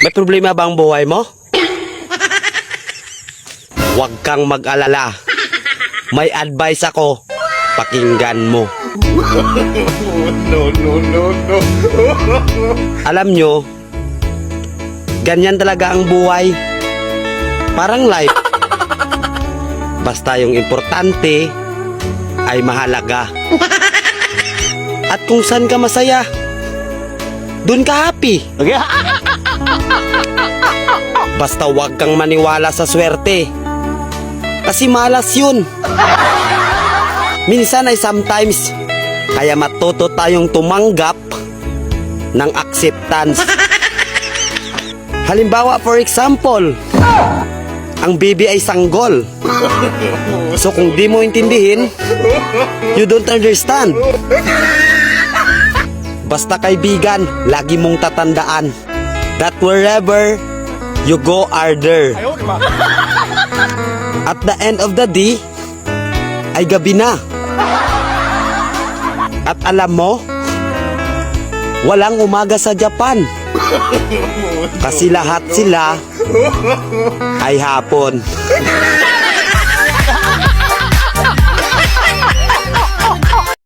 May problema ba ang buhay mo? Huwag kang mag-alala. May advice ako. Pakinggan mo. No, no, no, no. Alam nyo, ganyan talaga ang buhay. Parang life. Basta yung importante ay mahalaga. At kung saan ka masaya, dun ka happy. Okay? Basta huwag kang maniwala sa swerte. Kasi malas yun. Minsan ay sometimes, kaya matuto tayong tumanggap ng acceptance. Halimbawa, for example, ang baby ay sanggol. So kung di mo intindihin, you don't understand. Basta kaibigan, lagi mong tatandaan that wherever you go are there. At the end of the day, ay gabi na. At alam mo, walang umaga sa Japan. Kasi lahat sila ay hapon.